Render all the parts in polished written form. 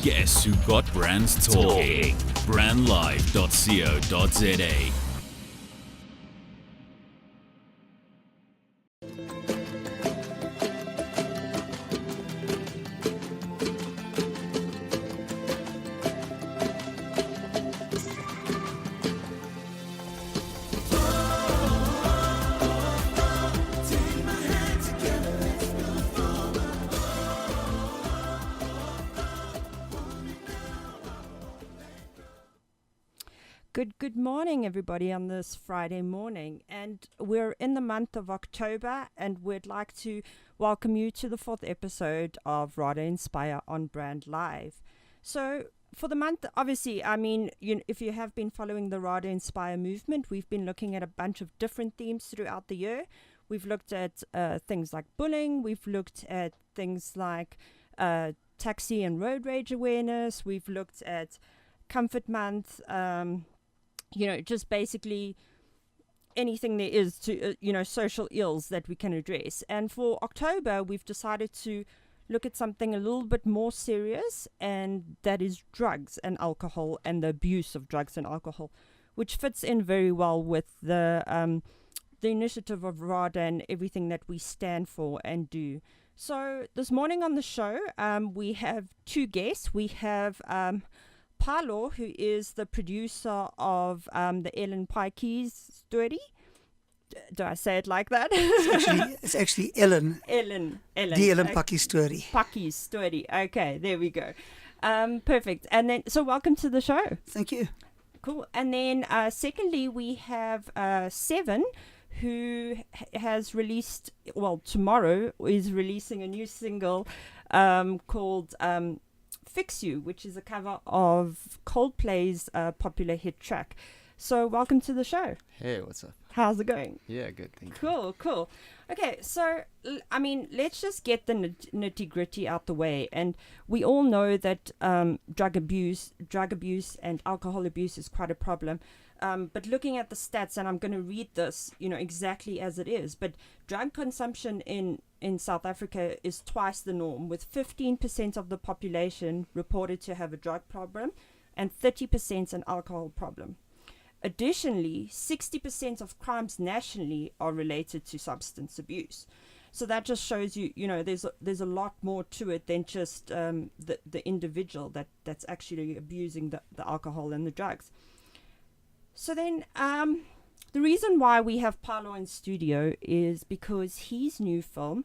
Guess who got brands talking? Brandlive.co.za. Good morning, everybody, on this Friday morning. And we're in the month of October, and we'd like to welcome you to the 4th episode of RADA Inspire on Brand Live. So for the month, obviously, I mean, if you have been following the RADA Inspire movement, we've been looking at a bunch of different themes throughout the year. We've looked at things like bullying. We've looked at things like taxi and road rage awareness. We've looked at Comfort Month, just basically anything there is to, social ills that we can address. And for October, we've decided to look at something a little bit more serious, and that is drugs and alcohol and the abuse of drugs and alcohol, which fits in very well with the initiative of RADA and everything that we stand for and do. So this morning on the show, we have two guests. We have Paulo, who is the producer of the Ellen Pikey's story. Do I say it like that? It's actually Ellen. Ellen. The Ellen Pikey's story. Pikey's story. Okay, there we go. Perfect. And then, so welcome to the show. Thank you. Cool. And then, secondly, we have Seven, who has released, tomorrow is releasing a new single called Fix You, which is a cover of Coldplay's popular hit track. So welcome to the show. Hey, what's up? How's it going? Yeah, good, thank you. Cool. Okay, so, let's just get the nitty-gritty out the way. And we all know that drug abuse and alcohol abuse is quite a problem. But looking at the stats, and I'm going to read this, exactly as it is, but drug consumption in South Africa is twice the norm, with 15% of the population reported to have a drug problem and 30% an alcohol problem. Additionally, 60% of crimes nationally are related to substance abuse. So that just shows you, there's a lot more to it than just the individual that's actually abusing the alcohol and the drugs. So then, the reason why we have Paulo in studio is because his new film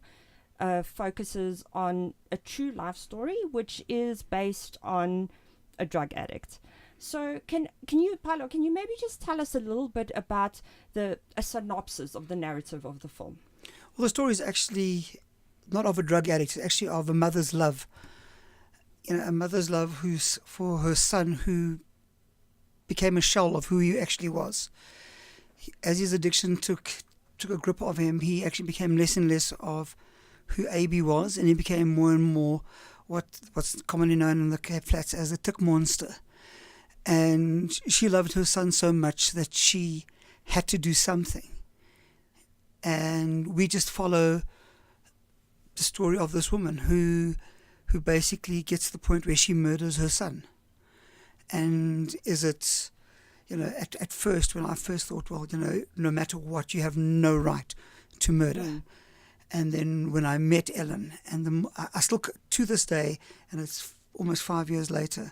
focuses on a true life story, which is based on a drug addict. So can you, Paulo, maybe just tell us a little bit about a synopsis of the narrative of the film? Well, the story is actually not of a drug addict, it's actually of a mother's love. A mother's love who's for her son, who became a shell of who he actually was. As his addiction took a grip of him, he actually became less and less of who AB was, and he became more and more what's commonly known in the Cape Flats as a tick monster. And she loved her son so much that she had to do something. And we just follow the story of this woman who basically gets to the point where she murders her son. And is it, at first, when I first thought, no matter what, you have no right to murder. Mm. And then when I met Ellen, and I still, to this day, and it's almost 5 years later,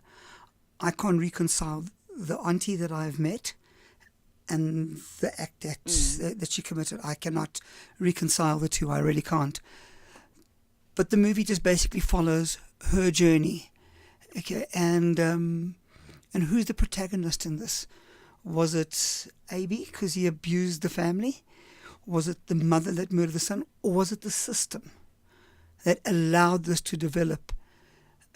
I can't reconcile the auntie that I've met and the act that she committed. I cannot reconcile the two. I really can't. But the movie just basically follows her journey. Okay, and who's the protagonist in this? Was it AB because he abused the family? Was it the mother that murdered the son? Or was it the system that allowed this to develop?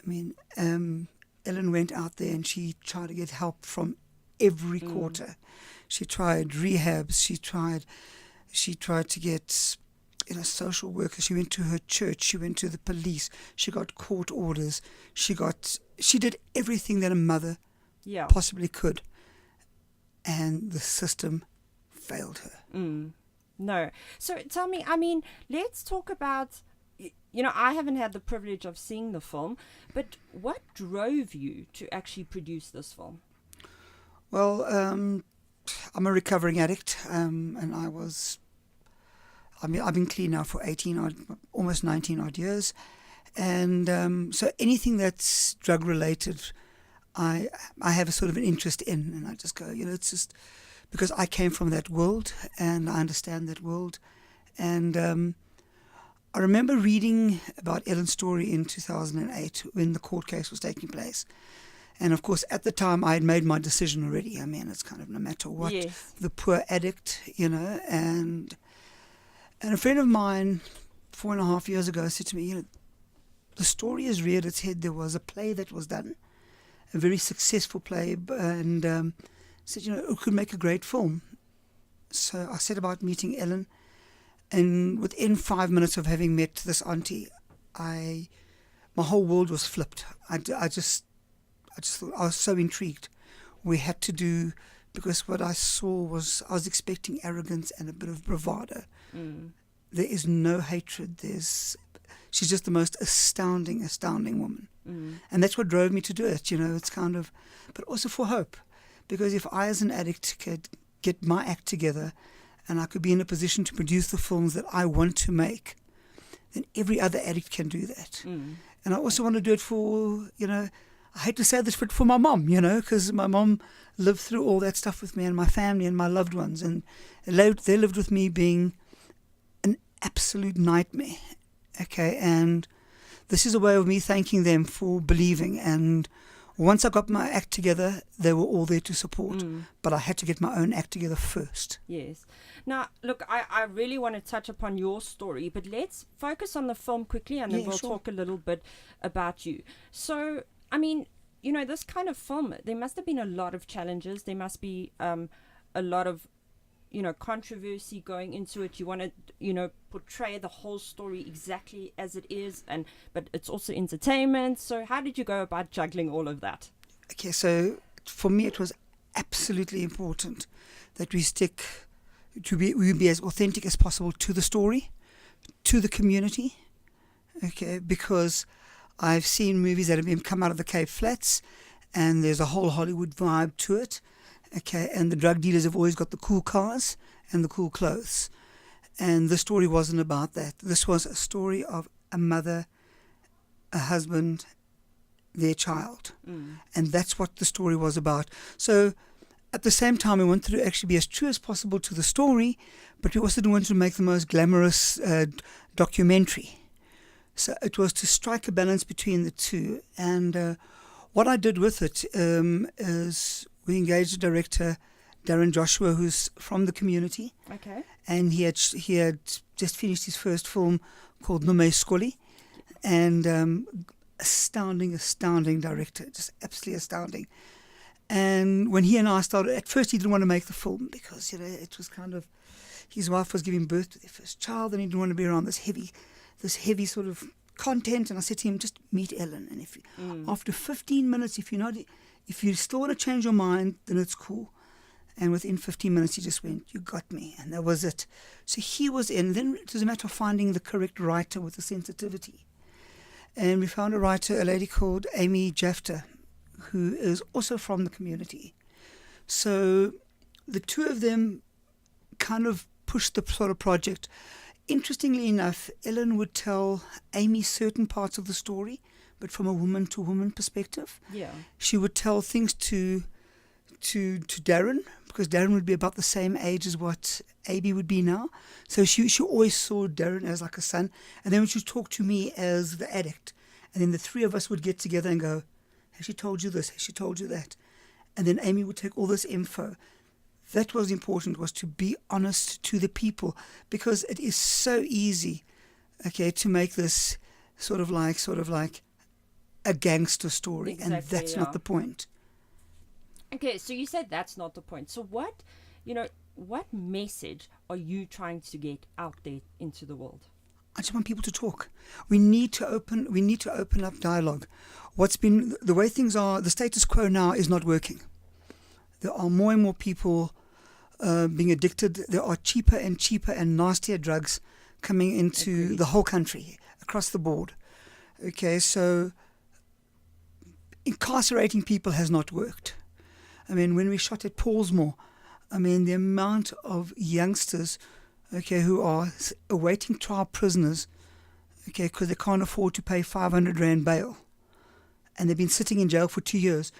I mean, Ellen went out there and she tried to get help from every quarter. She tried rehabs. She tried to get social workers. She went to her church. She went to the police. She got court orders. She did everything that a mother possibly could. And the system failed her. No. So tell me, I mean, let's talk about, I haven't had the privilege of seeing the film, but what drove you to actually produce this film? Well, I'm a recovering addict, and I've been clean now for almost 19 odd years. And so anything that's drug related, I have a sort of an interest in, and I just go, it's just because I came from that world and I understand that world. And I remember reading about Ellen's story in 2008 when the court case was taking place. And of course, at the time, I had made my decision already. I mean, it's kind of no matter what, Yes. the poor addict, and a friend of mine 4.5 years ago said to me, the story has reared its head. There was a play that was done, a very successful play, and said, it could make a great film. So I set about meeting Ellen, and within 5 minutes of having met this auntie, my whole world was flipped. I just thought, I was so intrigued. We had to do, because what I saw was, I was expecting arrogance and a bit of bravado. Mm. There is no hatred. She's just the most astounding woman. Mm. And that's what drove me to do it, it's kind of, but also for hope. Because if I as an addict could get my act together and I could be in a position to produce the films that I want to make, then every other addict can do that. Mm. And I also want to do it for, I hate to say this, but for my mom, because my mom lived through all that stuff with me and my family and my loved ones. And they lived with me being an absolute nightmare. Okay, and this is a way of me thanking them for believing. And once I got my act together, they were all there to support. Mm. But I had to get my own act together first. Yes. Now, look, I really want to touch upon your story, but let's focus on the film quickly and then we'll talk a little bit about you. So, I mean, this kind of film, there must have been a lot of challenges. There must be a lot of, controversy going into it. You want to, portray the whole story exactly as it is, but it's also entertainment. So how did you go about juggling all of that? Okay, so for me it was absolutely important that we be as authentic as possible to the story, to the community, okay, because I've seen movies that have come out of the Cape Flats and there's a whole Hollywood vibe to it, okay, and the drug dealers have always got the cool cars and the cool clothes. And the story wasn't about that. This was a story of a mother, a husband, their child. Mm. And that's what the story was about. So at the same time, we wanted to actually be as true as possible to the story, but we also didn't want to make the most glamorous documentary. So it was to strike a balance between the two. And what I did with it is we engaged a director, Darren Joshua, who's from the community. Okay. And he had just finished his first film called Nume Skoli. And astounding director, just absolutely astounding. And when he and I started, at first he didn't want to make the film because, it was kind of, his wife was giving birth to their first child and he didn't want to be around this heavy sort of content. And I said to him, just meet Ellen. And if after 15 minutes, if you still want to change your mind, then it's cool. And within 15 minutes, he just went, you got me. And that was it. So he was in. Then it was a matter of finding the correct writer with the sensitivity. And we found a writer, a lady called Amy Jafter, who is also from the community. So the two of them kind of pushed the sort of project. Interestingly enough, Ellen would tell Amy certain parts of the story, but from a woman-to-woman perspective. Yeah. She would tell things to Darren, because Darren would be about the same age as what Abby would be now. So she always saw Darren as like a son. And then when she would talk to me as the addict, and then the three of us would get together and go, has she told you this? Has she told you that? And then Amy would take all this info. That was important, was to be honest to the people, because it is so easy, okay, to make this sort of like a gangster story. Exactly, and that's yeah. not the point. Okay, so you said that's not the point. So what message are you trying to get out there into the world? I just want people to talk. We need to open up dialogue. What's been the way things are, the status quo now is not working. There are more and more people being addicted. There are cheaper and nastier drugs coming into the whole country, across the board. Okay, so incarcerating people has not worked. I mean, when we shot at Paulsmoor, I mean, the amount of youngsters, okay, who are awaiting trial prisoners, okay, because they can't afford to pay 500 Rand bail, and they've been sitting in jail for 2 years.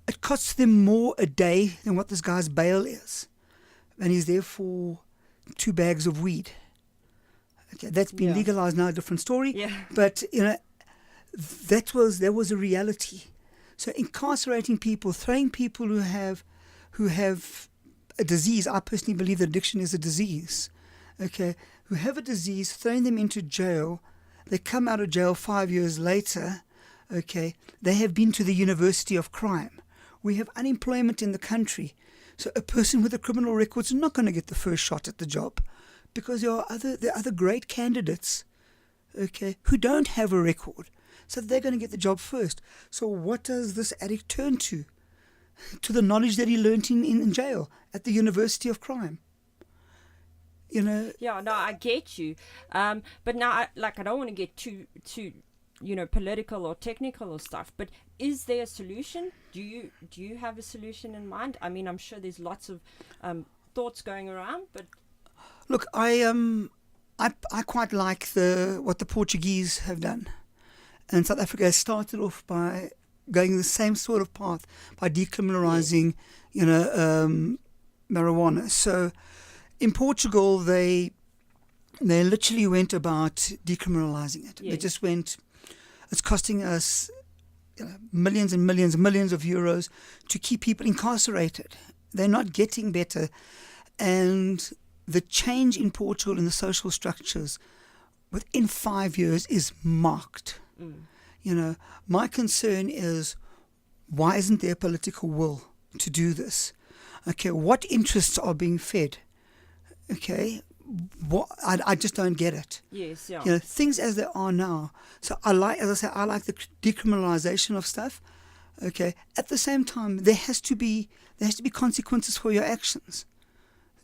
It costs them more a day than what this guy's bail is. And he's there for 2 bags of weed. Okay, that's been legalized now, a different story. Yeah. But, you know, that was a reality. So incarcerating people, throwing people who have a disease, I personally believe that addiction is a disease, okay, who have a disease, throwing them into jail. They come out of jail 5 years later, okay, they have been to the University of Crime. We have unemployment in the country. So a person with a criminal record is not going to get the first shot at the job, because there are other great candidates, okay, who don't have a record. So they're going to get the job first. So what does this addict turn to? To the knowledge that he learnt in jail at the University of Crime. You know? Yeah, no, I get you. But now, I don't want to get too political or technical or stuff, but is there a solution? Do you have a solution in mind? I mean, I'm sure there's lots of thoughts going around, but look, I quite like what the Portuguese have done, and South Africa has started off by going the same sort of path by decriminalizing, marijuana. So in Portugal, they literally went about decriminalizing it. Yes. They just went. It's costing us millions and millions and millions of euros to keep people incarcerated. They're not getting better. And the change in Portugal in the social structures within 5 years is marked. You know, my concern is, why isn't there political will to do this? Okay, what interests are being fed? Okay, I just don't get it. Yes, yeah. You know, things as they are now. So I like the decriminalization of stuff. Okay. At the same time, there has to be consequences for your actions.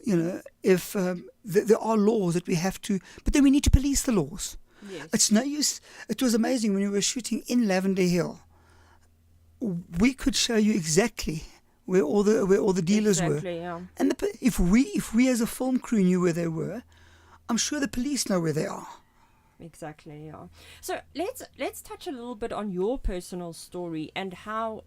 You know, if there are laws that we have to, but then we need to police the laws. Yes. It's no use. It was amazing when we were shooting in Lavender Hill. We could show you exactly where all the dealers were. Yeah. And if we as a film crew knew where they were, I'm sure the police know where they are. Exactly, yeah. So let's touch a little bit on your personal story and how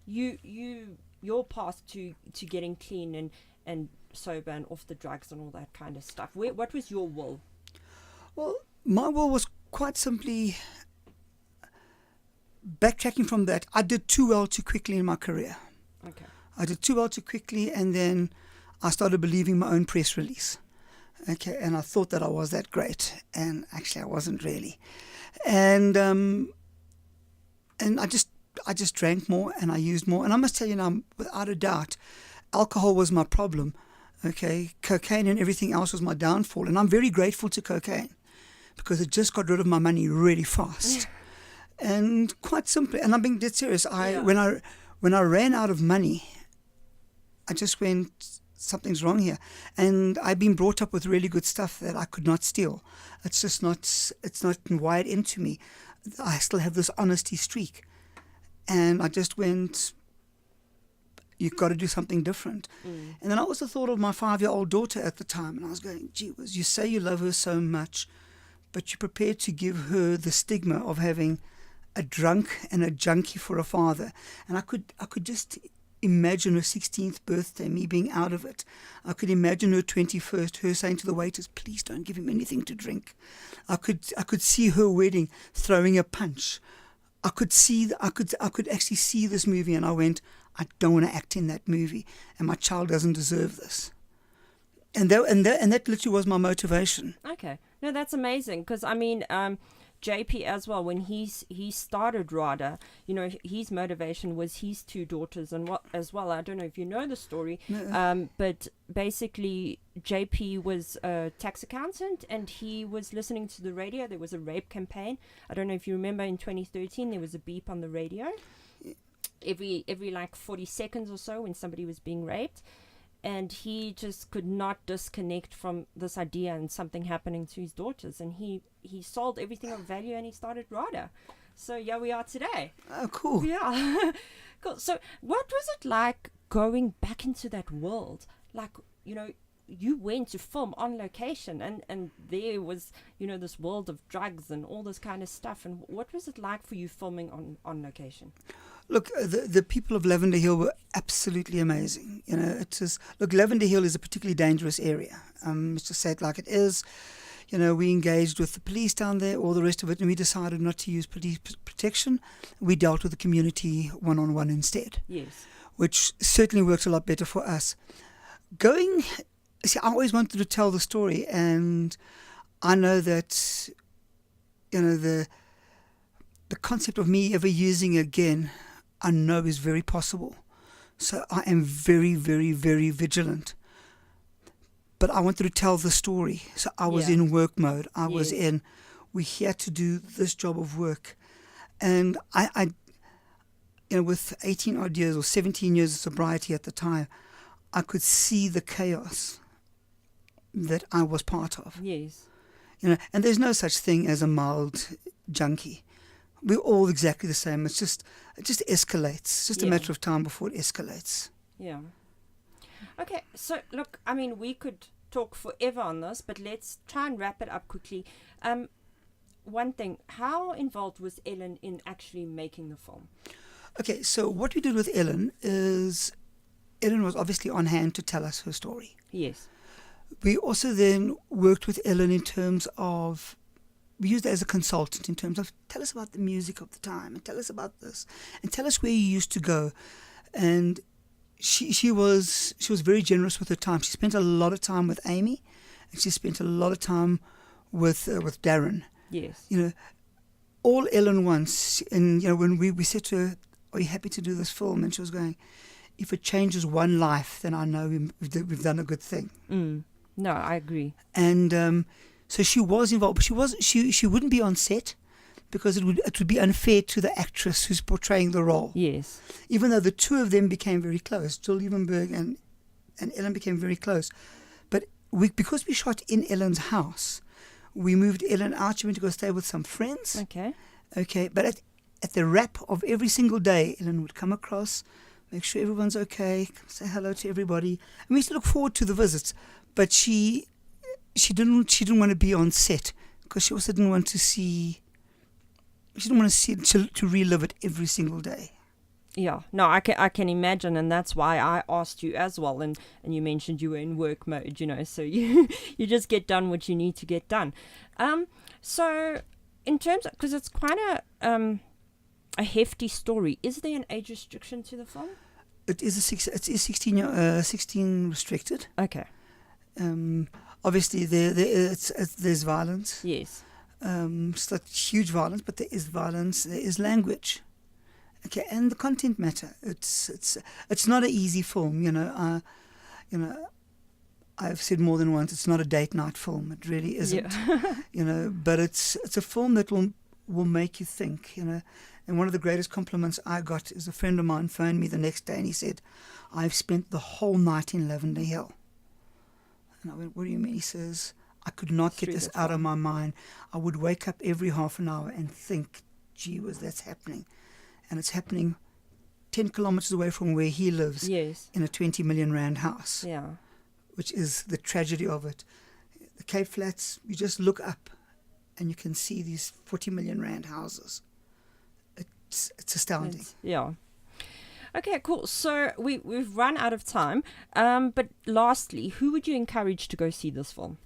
your path to getting clean and sober and off the drugs and all that kind of stuff. What was your will? Well, my will was quite simply backtracking from that. I did too well too quickly in my career. Okay. I did too well too quickly, and then I started believing my own press release. Okay, and I thought that I was that great, and actually I wasn't really. And I just drank more and I used more. And I must tell you now, without a doubt, alcohol was my problem. Okay, cocaine and everything else was my downfall. And I'm very grateful to cocaine because it just got rid of my money really fast. And quite simply, and I'm being dead serious. When I ran out of money, I just went, something's wrong here. And I've been brought up with really good stuff that I could not steal. It's not wired into me. I still have this honesty streak. And I just went, you've got to do something different. And then I also thought of my 5-year-old daughter at the time. And I was going, gee whiz, you say you love her so much, but you're prepared to give her the stigma of having a drunk and a junkie for a father. And I could just imagine her 16th birthday, me being out of it. I could imagine her 21st, her saying to the waiters, please don't give him anything to drink. I could see her wedding, throwing a punch. I could actually see this movie, and I went, I don't want to act in that movie, and my child doesn't deserve this. And that literally was my motivation. Okay, no, that's amazing, because I mean, JP as well, when he started RADA, you know, his motivation was his 2 daughters and what as well. I don't know if you know the story, but basically JP was a tax accountant and he was listening to the radio. There was a rape campaign. I don't know if you remember, in 2013 there was a beep on the radio every like 40 seconds or so when somebody was being raped. and he just could not disconnect from this idea and something happening to his daughters, and he sold everything of value and he started RADA. So here we are today. Oh, cool. Yeah. Cool. So what was it like going back into that world? Like, you went to film on location, and there was, this world of drugs and all this kind of stuff. And what was it like for you filming on location? Look, the people of Lavender Hill were absolutely amazing. Lavender Hill is a particularly dangerous area. Let's just say it like it is. We engaged with the police down there, all the rest of it, and we decided not to use police protection. We dealt with the community one-on-one instead. Yes. Which certainly worked a lot better for us. I always wanted to tell the story, and I know that, the concept of me ever using again, I know is very possible. So I am very, very, very vigilant. But I wanted to tell the story. So I was in work mode. We're here to do this job of work. And I with 18 odd years or 17 years of sobriety at the time, I could see the chaos that I was part of. Yes. And there's no such thing as a mild junkie. We're all exactly the same. It just escalates. It's just a matter of time before it escalates. Yeah. Okay, so look, I mean, we could talk forever on this, but let's try and wrap it up quickly. One thing, how involved was Ellen in actually making the film? Okay, so what we did with Ellen is Ellen was obviously on hand to tell us her story. Yes. We also then worked with Ellen in terms of, we used her as a consultant in terms of, tell us about the music of the time and tell us about this and tell us where you used to go. And she was very generous with her time. She spent a lot of time with Amy, and she spent a lot of time with Darren. Yes. All Ellen wants, and when we said to her, "Are you happy to do this film?" and she was going, "If it changes one life, then I know we've done a good thing." No, I agree. And so she was involved, but she wouldn't be on set because it would be unfair to the actress who's portraying the role. Yes. Even though the two of them became very close, Jill Liebenberg and Ellen became very close. But because we shot in Ellen's house, we moved Ellen out. She went to go stay with some friends. Okay. But at the wrap of every single day, Ellen would come across, make sure everyone's okay, say hello to everybody. And we used to look forward to the visits. But she didn't want to be on set because she also didn't want to see. She didn't want to see it to relive it every single day. Yeah, no, I can imagine, and that's why I asked you as well. And you mentioned you were in work mode, so you just get done what you need to get done. So in terms of, because it's quite a hefty story, is there an age restriction to the film? It is 16 restricted. Okay. Obviously there's violence. Yes. It's not huge violence, but there is violence. There is language. Okay, and the content matter. It's not an easy film. I've said more than once. It's not a date night film. It really isn't. Yeah. But it's a film that will make you think. And one of the greatest compliments I got is a friend of mine phoned me the next day and he said, "I've spent the whole night in Lavender Hill." And I went, "What do you mean?" He says, "I could not get this out of my mind. I would wake up every half an hour and think, gee whiz, that's happening. And it's happening 10 kilometers away from where he lives." Yes. In a 20 million rand house. Yeah. Which is the tragedy of it. The Cape Flats, you just look up and you can see these 40 million rand houses. It's astounding. Yeah. Okay, cool. So we've run out of time. But lastly, who would you encourage to go see this film?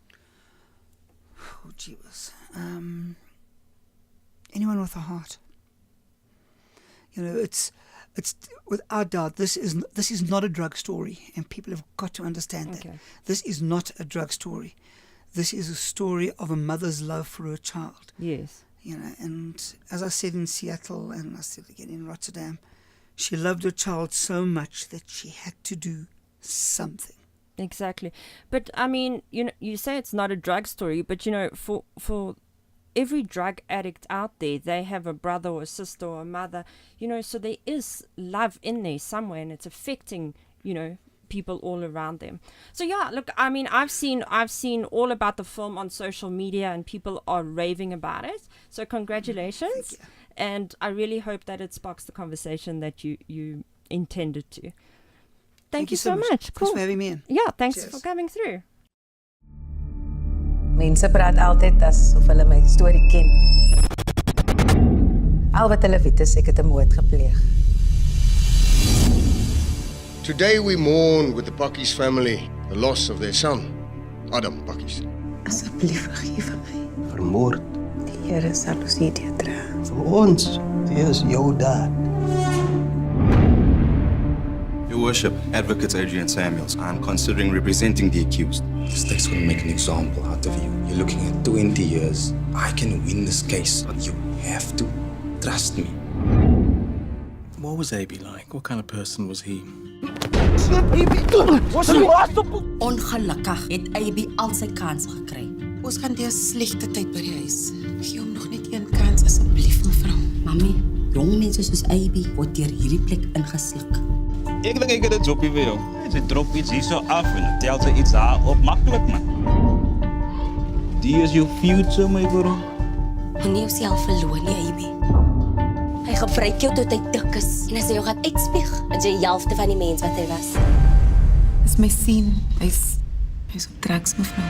Oh, gee whiz. Anyone with a heart. It's without doubt, this is not a drug story, and people have got to understand that. This is not a drug story. This is a story of a mother's love for her child. Yes. And as I said in Seattle, and I said again in Rotterdam, she loved her child so much that she had to do something. Exactly. But I mean, you say it's not a drug story, but for every drug addict out there, they have a brother or a sister or a mother, so there is love in there somewhere, and it's affecting, people all around them. So yeah, look, I mean, I've seen all about the film on social media, and people are raving about it. So congratulations, and I really hope that it sparks the conversation that you intended to. Thank you so much. Cool. Thanks for having me in. Yeah, thanks Cheers. for coming through. Mense praat altyd asof hulle my storie ken. Al wat hulle weet is ek het 'n moord gepleeg. Today we mourn with the Pakkies family the loss of their son, Adam Pakkies. Asseblief vergewe my. Vermoord. Die Here sal ons nie dra. Vir ons, wie is jou daad? Your Worship, Advocate Adrian Samuels, I'm considering representing the accused. The state's going to make an example out of you. You're looking at 20 years. I can win this case, but you have to trust me. What was AB like? What kind of person was he? Ongelukkig het AB al sy kans gekry. Ons gaan deur 'n slegte tyd by die huis. Gee hom nog net een kans asseblief, mevrou. Mami, jong mense soos AB word deur hierdie plek ingesluk. Ek dink ek het 'n jobbie vir jou. Sy drop iets hier so af en tel sy iets daar op, maklik man. Die is jou future, my bro. Moenie jouself verloor nie, AB. Hy gebruik jou tot hy dik is. En as hy jou gaan uitspieg, is jy die helfte van die mens wat hy was. Dis my sien. Hy's op drugs, mevrou.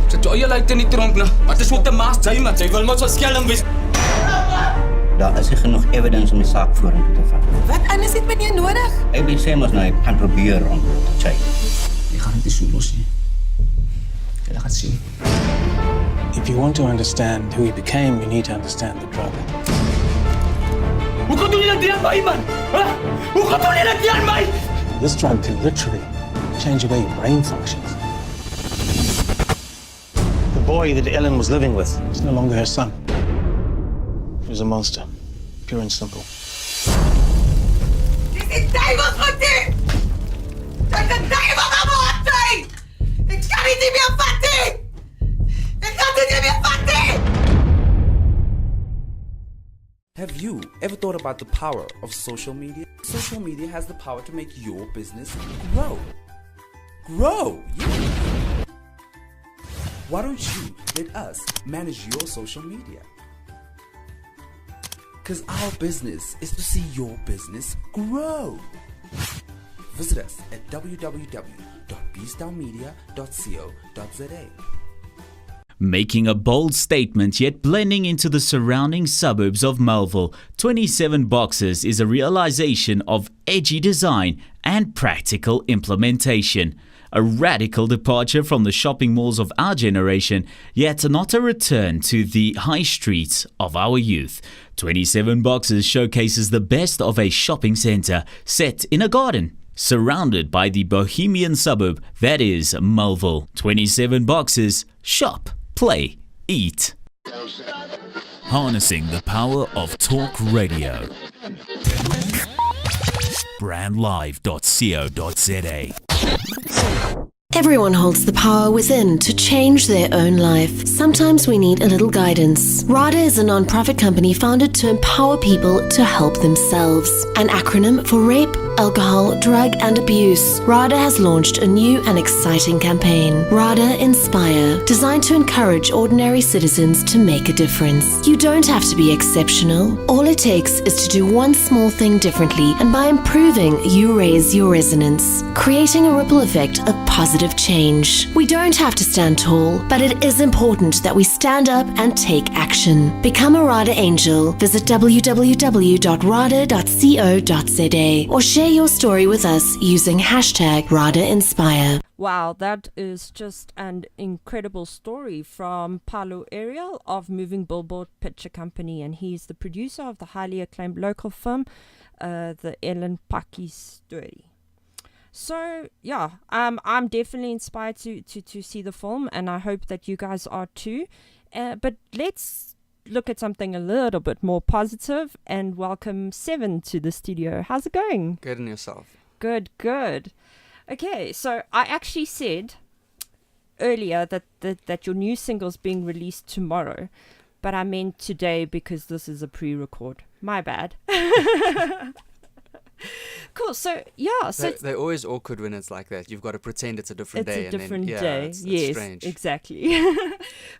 Sy toe jy lyk in die tronk nou. Wat is ook te maas jy man? Jy wil mos so skelm wees. Daar is nie genoeg evidence om die saak vorentoe te vat. Wat anders het meneer nodig? AB sê mos nou hy gaan probeer om te check. Jy gaan dit so los nie. Jy gaan sien. If you want to understand who he became, you need to understand the drug. Hoe kan jy dit aan my man? Hoe kan jy dit aan my? This drug can literally change the way your brain functions. The boy that Ellen was living with is no longer her son. He was a monster, pure and simple. Dis die duiwel van dit! Dis die duiwel van my! Ek kan dit nie meer vat nie! Ek kan dit nie meer vat nie! Have you ever thought about the power of social media? Social media has the power to make your business grow. Grow! Yeah. Why don't you let us manage your social media? Because our business is to see your business grow. Visit us at www.bstownmedia.co.za. Making a bold statement yet blending into the surrounding suburbs of Melville, 27 Boxes is a realization of edgy design and practical implementation. A radical departure from the shopping malls of our generation, yet not a return to the high streets of our youth. 27 Boxes showcases the best of a shopping centre set in a garden, surrounded by the bohemian suburb that is Melville. 27 Boxes, shop, play, eat. Harnessing the power of talk radio. brandlive.co.za. Everyone holds the power within to change their own life. Sometimes we need a little guidance. RADA is a non-profit company founded to empower people to help themselves. An acronym for rape, alcohol, drug and abuse. RADA has launched a new and exciting campaign, RADA Inspire, designed to encourage ordinary citizens to make a difference. You don't have to be exceptional. All it takes is to do one small thing differently, and by improving, you raise your resonance, creating a ripple effect of positive change. We don't have to stand tall, but it is important that we stand up and take action. Become a RADA Angel. Visit www.rada.co.za or share your story with us using hashtag RADA Inspire. Wow, that is just an incredible story from Paulo Areal of Moving Billboard Picture Company, and he's the producer of the highly acclaimed local film, The Ellen Pakkies Story. So yeah, I'm definitely inspired to see the film, and I hope that you guys are too. But let's look at something a little bit more positive and welcome Seven to the studio. How's it going? Good, and yourself? Good. Okay, so I actually said earlier that your new single's being released tomorrow, but I meant today because this is a pre-record. My bad. Cool. So yeah, so they're always awkward when it's like that. You've got to pretend it's a different day. It's a different and then, day. It's Yes, strange. exactly.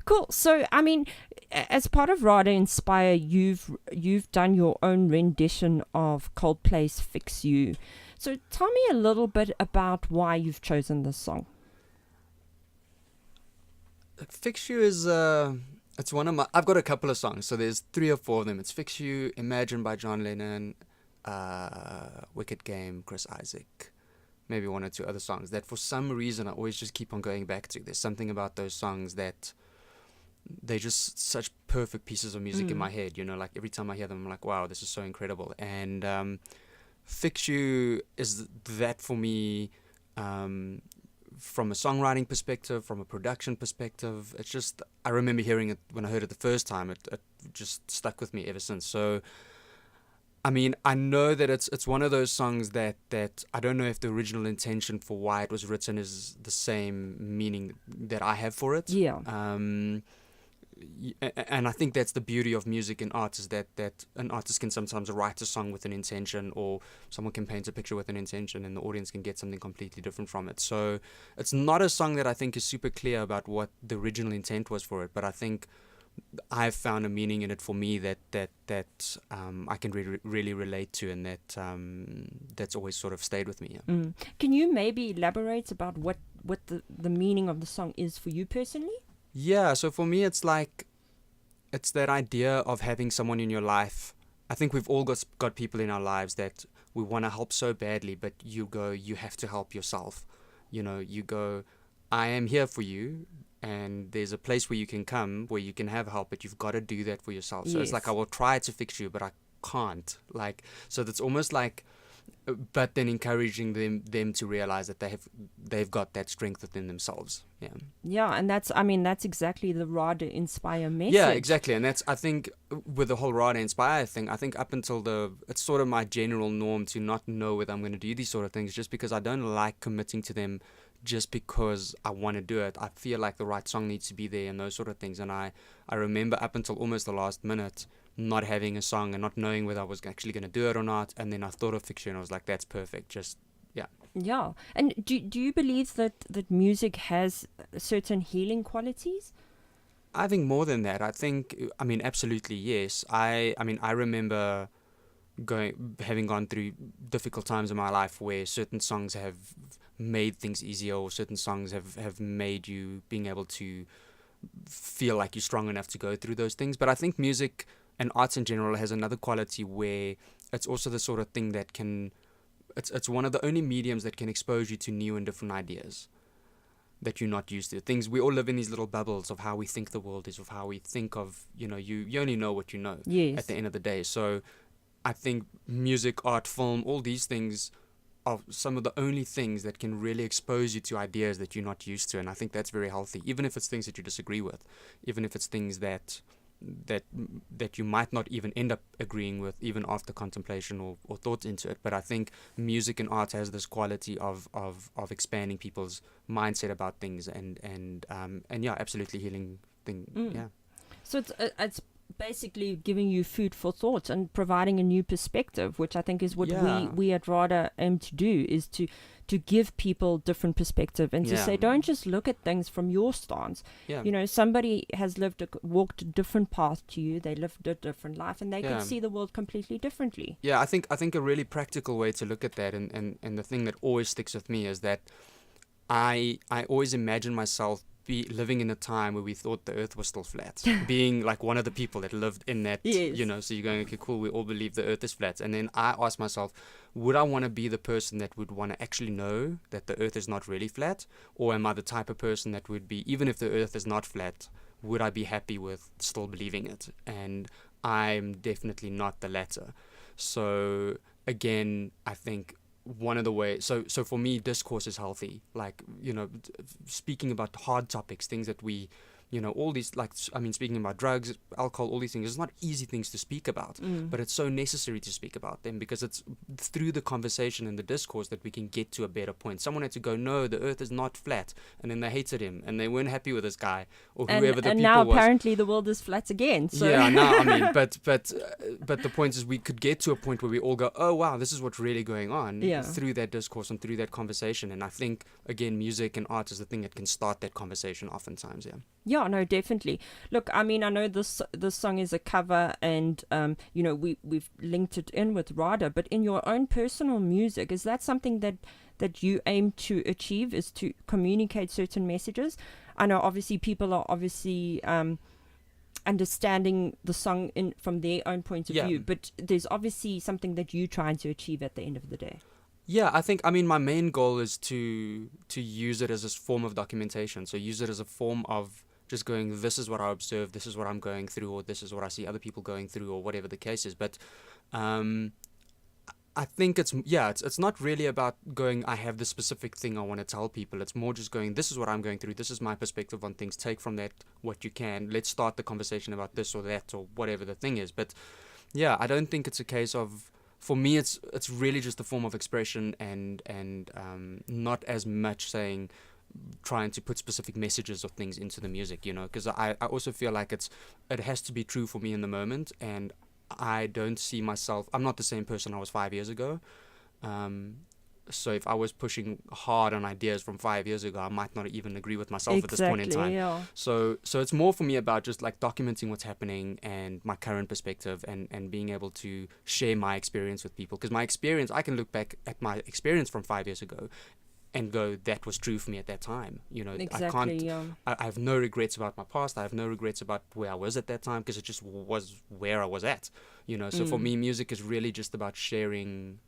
Cool. So I mean, as part of RADA Inspire, you've done your own rendition of Coldplay's "Fix You." So tell me a little bit about why you've chosen this song. Fix You is it's one of my. I've got a couple of songs, so there's 3 or 4 of them. It's Fix You, Imagine by John Lennon, Wicked Game, Chris Isaac, maybe 1 or 2 other songs that for some reason I always just keep on going back to. There's something about those songs that they're just such perfect pieces of music in my head, you know, like every time I hear them I'm like, wow, this is so incredible. And Fix You is that for me, from a songwriting perspective, from a production perspective. It's just, I remember hearing it when I heard it the first time. It just stuck with me ever since. So I mean, I know that it's one of those songs that I don't know if the original intention for why it was written is the same meaning that I have for it. Yeah. And I think that's the beauty of music and art, is that an artist can sometimes write a song with an intention, or someone can paint a picture with an intention, and the audience can get something completely different from it. So it's not a song that I think is super clear about what the original intent was for it, but I think I've found a meaning in it for me that I can really relate to, and that's always sort of stayed with me. Yeah. Can you maybe elaborate about what the meaning of the song is for you personally? Yeah, so for me it's that idea of having someone in your life. I think we've all got people in our lives that we want to help so badly, but you have to help yourself. You know, you go, I am here for you, and there's a place where you can come, where you can have help, but you've got to do that for yourself. So it's like, I will try to fix you, but I can't. Like, so that's almost like, but then encouraging them to realize that they've got that strength within themselves. Yeah. Yeah, and that's exactly the RADA Inspire message. Yeah, exactly. And that's, I think, with the whole RADA Inspire thing, I think up until it's sort of my general norm to not know whether I'm going to do these sort of things, just because I don't like committing to them just because I want to do it. I feel like the right song needs to be there and those sort of things. And I remember up until almost the last minute not having a song and not knowing whether I was actually going to do it or not. And then I thought of Fix You and I was like, that's perfect. Just, yeah. Yeah. And do you believe that music has certain healing qualities? I think more than that. I mean, absolutely, yes. I remember having gone through difficult times in my life where certain songs have made things easier, or certain songs have made you being able to feel like you're strong enough to go through those things. But I think music and arts in general has another quality where it's also the sort of thing that it's one of the only mediums that can expose you to new and different ideas that you're not used to. Things, we all live in these little bubbles of how we think the world is, of how we think of, you know, you only know what you know. Yes. At the end of the day. So I think music, art, film, all these things are some of the only things that can really expose you to ideas that you're not used to. And I think that's very healthy, even if it's things that you disagree with, even if it's things that you might not even end up agreeing with, even after contemplation or thought into it. But I think music and art has this quality of expanding people's mindset about things, and yeah, absolutely healing thing. Yeah. So it's basically giving you food for thought and providing a new perspective, which I think is what we at RADA aim to do, is to give people different perspective and to say, don't just look at things from your stance. Yeah. You know, somebody has walked a different path to you, they lived a different life, and they can see the world completely differently. Yeah, I think a really practical way to look at that, and the thing that always sticks with me is that I always imagine myself living in a time where we thought the earth was still flat, being like one of the people that lived in that. Yes. You know, so you're going, okay, cool, we all believe the earth is flat. And then I ask myself, would I want to be the person that would want to actually know that the earth is not really flat? Or am I the type of person that would be, even if the earth is not flat, would I be happy with still believing it? And I'm definitely not the latter. So again, I think one of the ways, so for me, discourse is healthy. Like, you know, speaking about hard topics, things that we all these, like, I mean, speaking about drugs, alcohol, all these things, it's not easy things to speak about, but it's so necessary to speak about them, because it's through the conversation and the discourse that we can get to a better point. Someone had to go, no, the earth is not flat, and then they hated him, and they weren't happy with this guy, or whoever the and people now was. apparently the world is flat again. So. Yeah, no, I mean, but the point is, we could get to a point where we all go, oh wow, this is what's really going on, through that discourse and through that conversation. And I think, again, music and art is the thing that can start that conversation oftentimes. Yeah, no, definitely. Look, I mean, I know this song is a cover, and we've linked it in with RADA, but in your own personal music, is that something that you aim to achieve, is to communicate certain messages? I know obviously people are understanding the song from their own point of view, but there's obviously something that you're trying to achieve at the end of the day. Yeah, I mean, my main goal is to use it as a form of documentation. So use it as a form of just going, this is what I observed, this is what I'm going through, or this is what I see other people going through, or whatever the case is. But I think it's not really about going, I have the specific thing I want to tell people. It's more just going, this is what I'm going through, this is my perspective on things, take from that what you can, let's start the conversation about this or that or whatever the thing is. But yeah, I don't think it's a case of, for me, it's really just a form of expression, and not as much trying to put specific messages or things into the music, because I also feel like it has to be true for me in the moment, and I don't see myself, I'm not the same person I was 5 years ago. So if I was pushing hard on ideas from 5 years ago, I might not even agree with myself at this point in time. Yeah. So it's more for me about just like documenting what's happening and my current perspective, and being able to share my experience with people. Because my experience, I can look back at my experience from 5 years ago and go, that was true for me at that time. Exactly, I have no regrets about my past. I have no regrets about where I was at that time, because it just was where I was at. So for me, music is really just about sharing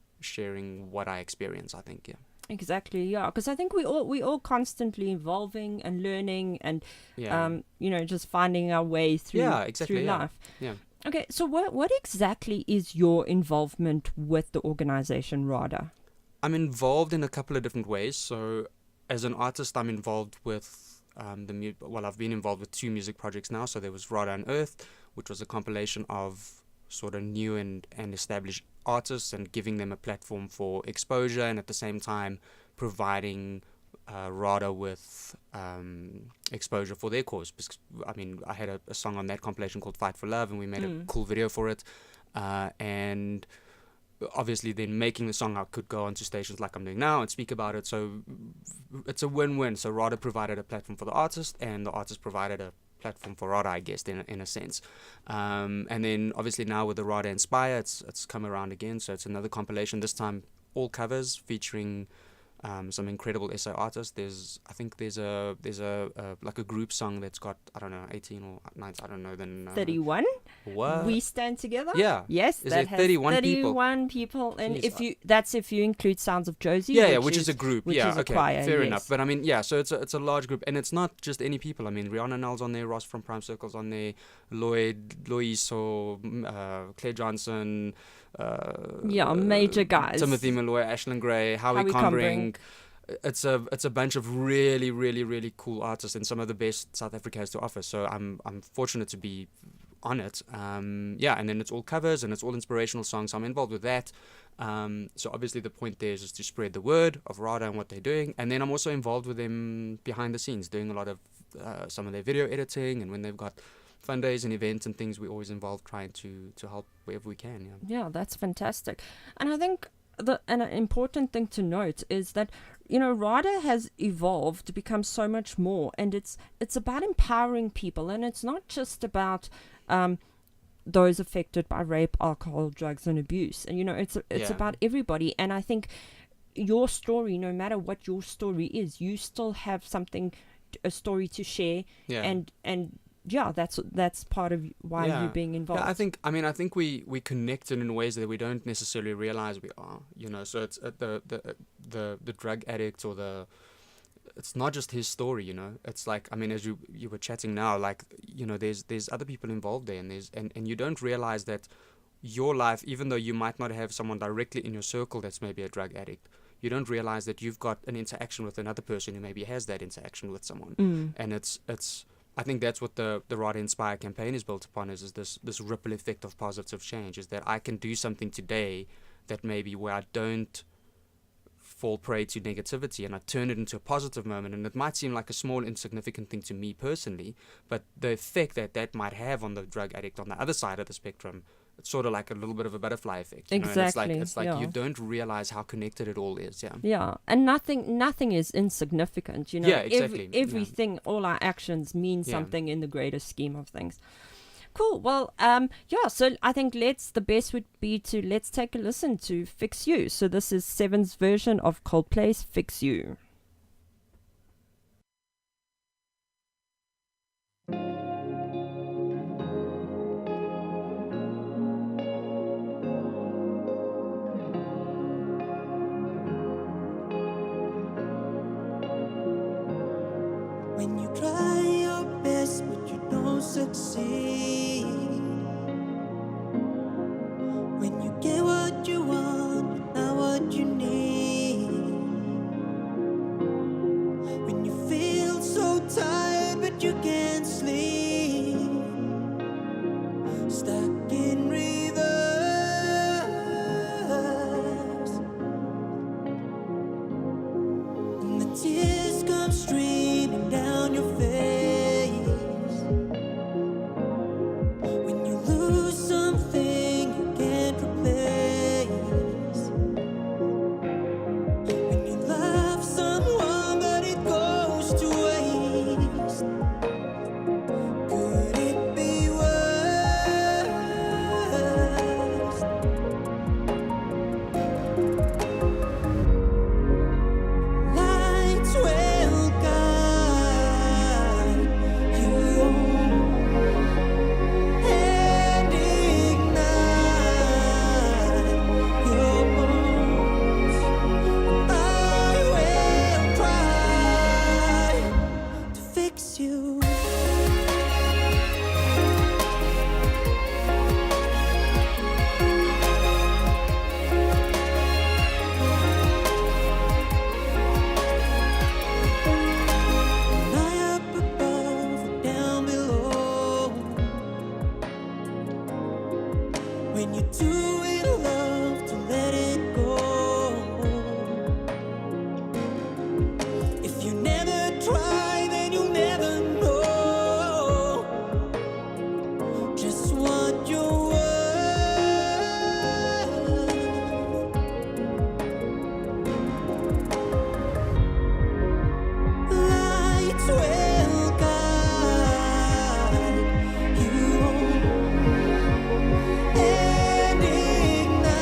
what I experience, I think. Exactly, yeah, because I think we all constantly evolving and learning, and just finding our way through life. Yeah. Okay, so what exactly is your involvement with the organization RADA? I'm involved in a couple of different ways. So as an artist, I'm involved with I've been involved with 2 music projects now. So there was RADA Unearthed, which was a compilation of sort of new and established artists, and giving them a platform for exposure, and at the same time providing RADA with exposure for their cause. Because, I mean, I had a song on that compilation called Fight for Love, and we made a cool video for it, and obviously then making the song, I could go onto stations like I'm doing now and speak about it. So it's a win-win. So RADA provided a platform for the artist, and the artist provided a platform for RADA, I guess, in a sense. And then obviously now with the RADA Inspire, it's come around again. So it's another compilation, this time all covers, featuring some incredible SA artists. I think there's a like a group song that's got, I don't know, 18 or 19, I don't know, then 31. What? We Stand Together. Yeah. Yes, Is that there 31 people, and Jeez, if you include Sounds of Josie. Yeah, which is a group. Which yeah, is a okay, choir, fair yes. enough. But I mean, yeah, so it's a large group, and it's not just any people. I mean, Rihanna Nell's on there, Ross from Prime Circle's on there, Lois or Claire Johnson. Major guys. Timothy Malloy, Ashlyn Gray, Howie Combrink. It's a bunch of really, really, really cool artists, and some of the best South Africa has to offer. So I'm fortunate to be on it. And then it's all covers, and it's all inspirational songs. So I'm involved with that. So obviously the point there is just to spread the word of RADA and what they're doing. And then I'm also involved with them behind the scenes, doing a lot of some of their video editing, and when they've got fun days and events and things, we're always involved trying to help wherever we can. Yeah, that's fantastic. And I think an important thing to note is that, RADA has evolved to become so much more, and it's about empowering people, and it's not just about those affected by rape, alcohol, drugs, and abuse. And it's about everybody. And I think your story, no matter what your story is, you still have a story to share. And that's part of why you're being involved. Yeah, I think we connected in ways that we don't necessarily realize we are. So it's the drug addict, or it's not just his story. It's like, I mean, as you were chatting now, like, there's other people involved there, and you don't realize that your life, even though you might not have someone directly in your circle that's maybe a drug addict, you don't realize that you've got an interaction with another person who maybe has that interaction with someone, and it's I think that's what the RADA Inspire campaign is built upon, is this ripple effect of positive change, is that I can do something today that maybe where I don't fall prey to negativity and I turn it into a positive moment. And it might seem like a small insignificant thing to me personally, but the effect that might have on the drug addict on the other side of the spectrum, it's sort of like a little bit of a butterfly effect. You know? And it's like you don't realize how connected it all is. Yeah, and nothing is insignificant. You know, yeah, exactly. Everything, all our actions mean something in the greater scheme of things. Cool. Well, so I think the best would be let's take a listen to Fix You. So this is Seven's version of Coldplay's Fix You. When you try your best but you don't succeed, when you get what you want but not what you need, when you feel so tired but you can't sleep, stuck in reverse, and the tears come streaming down your face when you lose something you can't replace, when you love someone but it goes to waste. Could it be worse? Lights will guide you and ignite your bones. I will try to fix you. High up above or down below, when you're too in love to let it go, if you never try then you'll never know just what you're worth. Lights will guide you and ignite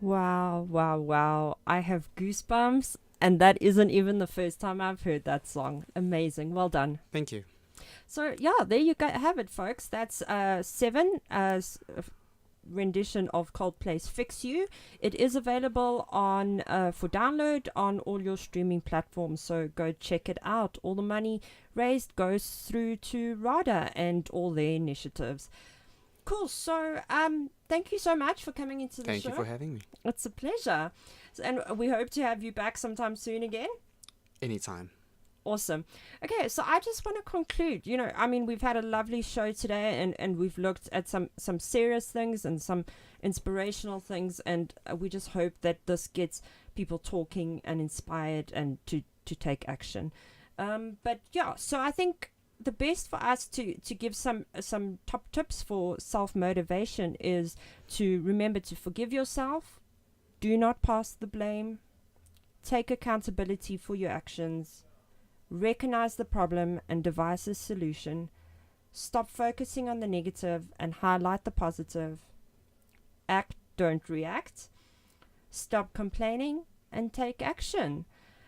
Wow, wow, wow. I have goosebumps, and that isn't even the first time I've heard that song. Amazing. Well done. Thank you. So, yeah, there you have it, folks. That's 7 rendition of Coldplay's Fix You. It is available on for download on all your streaming platforms, so go check it out. All the money raised goes through to RADA and all their initiatives. Cool. So thank you so much for coming into the show. Thank you for having me. It's a pleasure. And we hope to have you back sometime soon again. Anytime. Awesome. Okay, so I just want to conclude. You know, I mean, we've had a lovely show today, and we've looked at some serious things and some inspirational things, and we just hope that this gets people talking and inspired and to take action. But yeah, so I think the best for us to give some top tips for self-motivation is to remember to forgive yourself, do not pass the blame, take accountability for your actions, recognize the problem and devise a solution, stop focusing on the negative and highlight the positive, act, don't react, stop complaining and take action.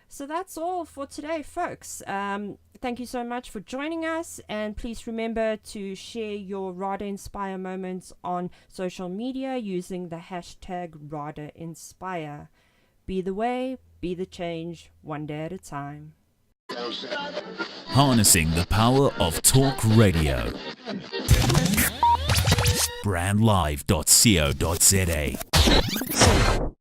So that's all for today, folks. Thank you so much for joining us, and please remember to share your RADA Inspire moments on social media using the hashtag RADA Inspire. Be the way, be the change, one day at a time. Harnessing the power of talk radio. brandlive.co.za